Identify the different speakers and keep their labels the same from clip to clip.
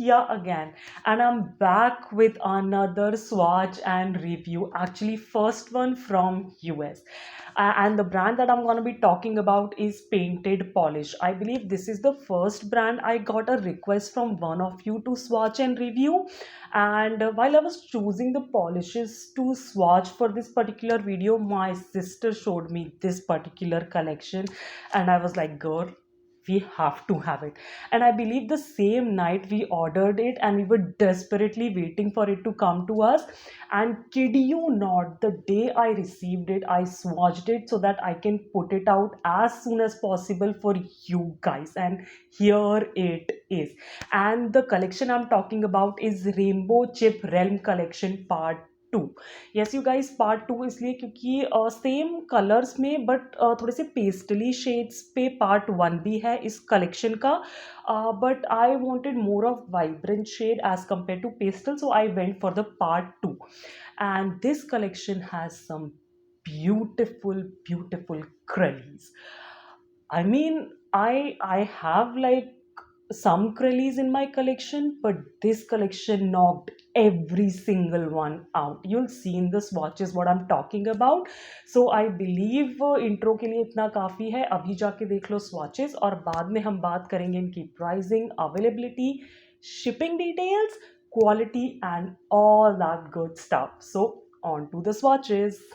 Speaker 1: here again, and I'm back with another swatch and review. Actually, first one from US. And the brand that I'm going to be talking about is Painted Polish. I believe this is the first brand I got a request from one of you to swatch and review. And while I was choosing the polishes to swatch for this particular video, my sister showed me this particular collection, and I was like, girl, we have to have it. And I believe the same night we ordered it, and we were desperately waiting for it to come to us. And kid you not, the day I received it, I swatched it so that I can put it out as soon as possible for you guys. And here it is. And the collection I'm talking about is Rainbow Chip Realm Collection Part 2. Yes you guys, part 2 इसलिए क्योंकि same colours में but थोड़े से पेस्टली shades पे part 1 भी है इस collection का. But I wanted more of vibrant shade as compare to pastel, so I went for the part 2. And this collection has some beautiful crellies. I mean, I have like some crellies in my collection, but this collection knocked every single one out. You'll see in the swatches what I'm talking about. So I believe intro के लिए इतना काफ़ी है. अभी जाके देख लो swatches, और बाद में हम बात करेंगे इनकी pricing, availability, shipping details, quality and all that good stuff. So on to the swatches.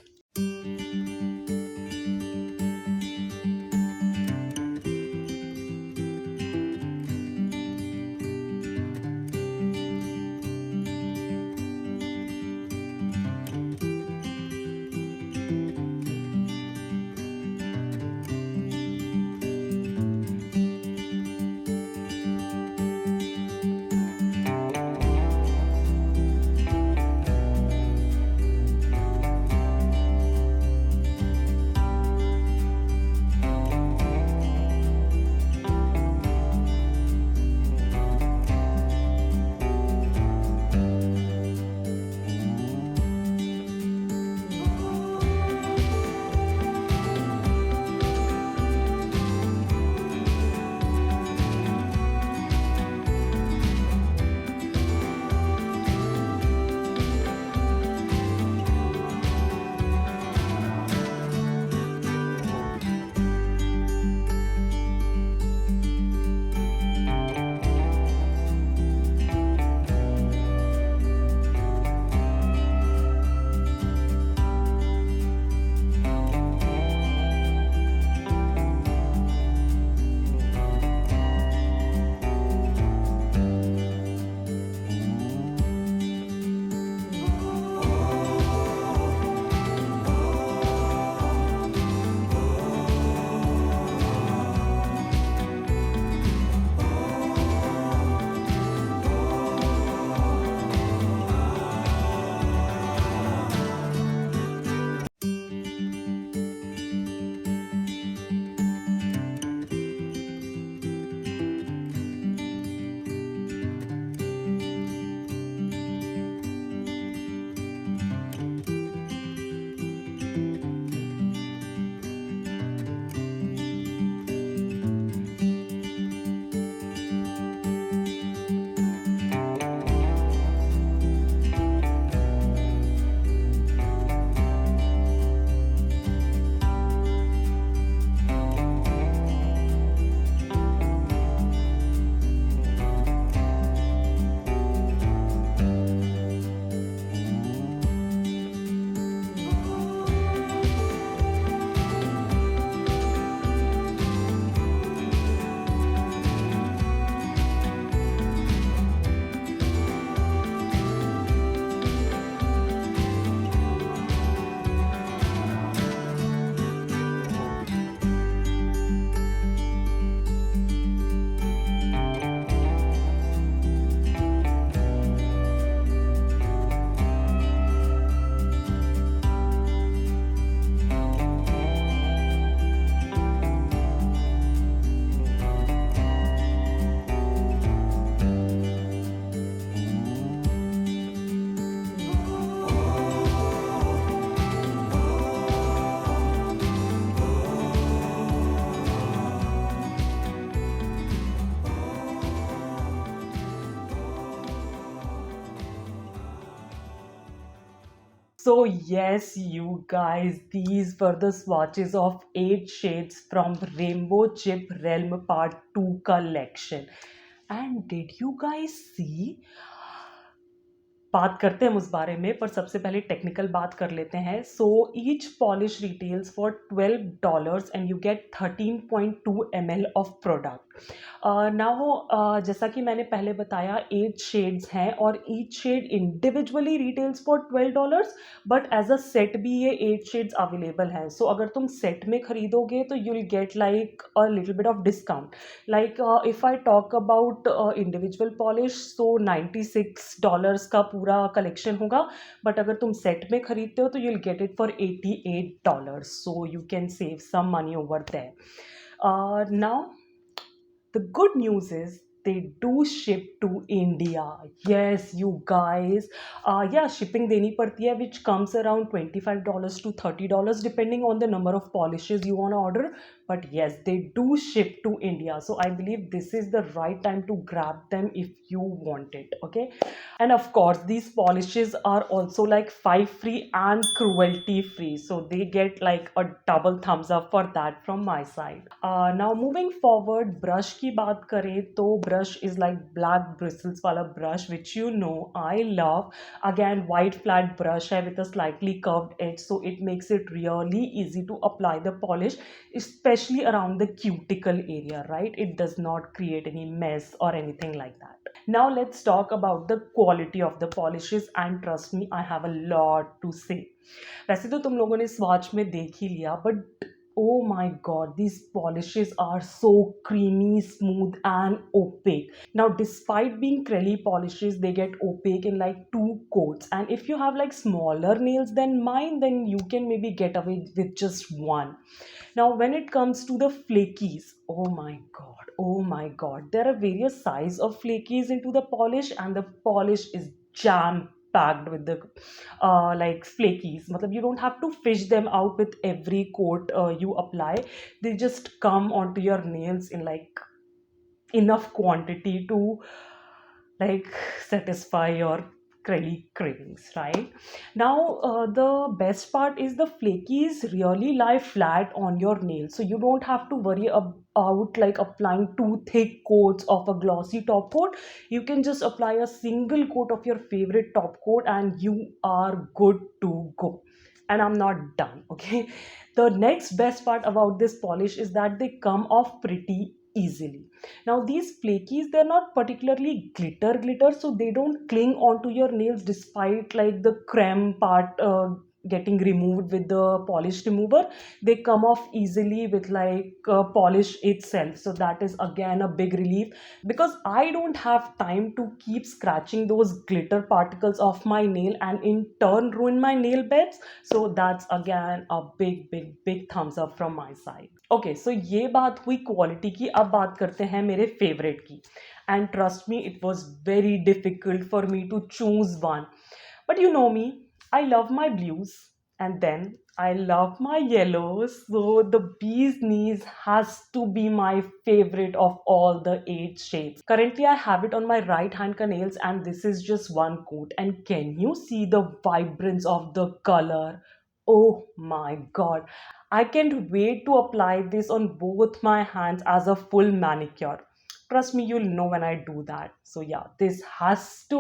Speaker 1: So yes, you guys, these were the swatches of 8 shades from Rainbow Chip Realm Part 2 collection. And did you guys see, बात करते हैं हम उस बारे में, पर सबसे पहले टेक्निकल बात कर लेते हैं. So each polish retails for $12 and you get 13.2 ml of product. Now जैसा कि मैंने पहले बताया 8 शेड्स हैं और each shade individually retails for $12, but as a set भी ये 8 शेड्स अवेलेबल हैं. सो अगर तुम सेट में खरीदोगे तो you will get like a little bit of discount. Like if I talk about individual polish, so $96 का पूरा कलेक्शन होगा, बट अगर तुम सेट में खरीदते हो तो you will get it for $88. So you can save some money over there. Now the good news is they do ship to India. Yes, you guys. Yeah, shipping देनी पड़ती है, which comes around $25 to $30 depending on the number of polishes you want to order. But yes, they do ship to India. So I believe this is the right time to grab them if you want it. Okay. And of course, these polishes are also like 5 free and cruelty free. So they get like a double thumbs up for that from my side. Now moving forward, brush की बात करें तो brush is like black bristles वाला brush, which you know I love. Again, white flat brush है with a slightly curved edge, so it makes it really easy to apply the polish, especially around the cuticle area, right? It does not create any mess or anything like that. Now let's talk about the quality of the polishes, and trust me, I have a lot to say. वैसे तो तुम लोगों ने swatch में देख ही लिया, but oh my god, these polishes are so creamy, smooth and opaque. Now despite being crelly polishes, they get opaque in like 2 coats, and if you have like smaller nails than mine, then you can maybe get away with just one. Now when it comes to the flakies, oh my god, there are various size of flakies into the polish, and the polish is jam packed with the like flakies. Matlab, you don't have to fish them out with every coat you apply. They just come onto your nails in like enough quantity to like satisfy your crelly cravings, right? Now the best part is the flakies really lie flat on your nails, so you don't have to worry about like applying 2 thick coats of a glossy top coat. You can just apply a single coat of your favorite top coat and you are good to go. And I'm not done. Okay, the next best part about this polish is that they come off pretty easily. Now these flakies, they're not particularly glitter, so they don't cling onto your nails despite like the creme part getting removed with the polish remover. They come off easily with like polish itself, so that is again a big relief, because I don't have time to keep scratching those glitter particles off my nail and in turn ruin my nail beds. So that's again a big thumbs up from my side. Okay, so ये बात हुई quality की. अब बात करते हैं मेरे favourite की. And trust me, it was very difficult for me to choose one, but you know me, I love my blues and then I love my yellows. So the bee's knees has to be my favorite of all the 8 shades. Currently I have it on my right hand nails and this is just one coat. And can you see the vibrance of the color? Oh my god. I can't wait to apply this on both my hands as a full manicure. Trust me, you'll know when I do that. So yeah, this has to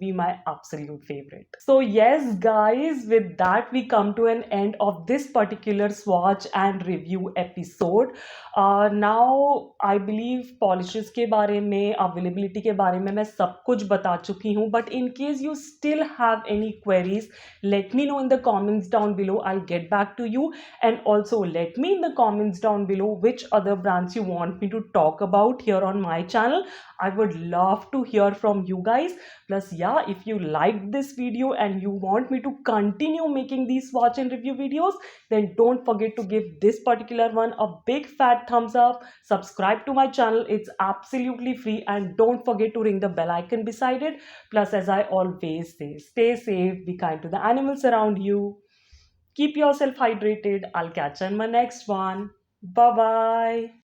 Speaker 1: be my absolute favorite. So yes guys, with that we come to an end of this particular swatch and review episode. Now I believe polishes के बारे में, availability के बारे में मैं सब कुछ बता चुकी हूँ, but in case you still have any queries, let me know in the comments down below. I'll get back to you. And also let me in the comments down below which other brands you want me to talk about here on my channel. I would love to hear from you guys. Plus yeah, if you liked this video and you want me to continue making these swatch and review videos, then don't forget to give this particular one a big fat thumbs up. Subscribe to my channel, it's absolutely free, and don't forget to ring the bell icon beside it. Plus, as I always say, stay safe, be kind to the animals around you. Keep yourself hydrated. I'll catch you in my next one. Bye bye.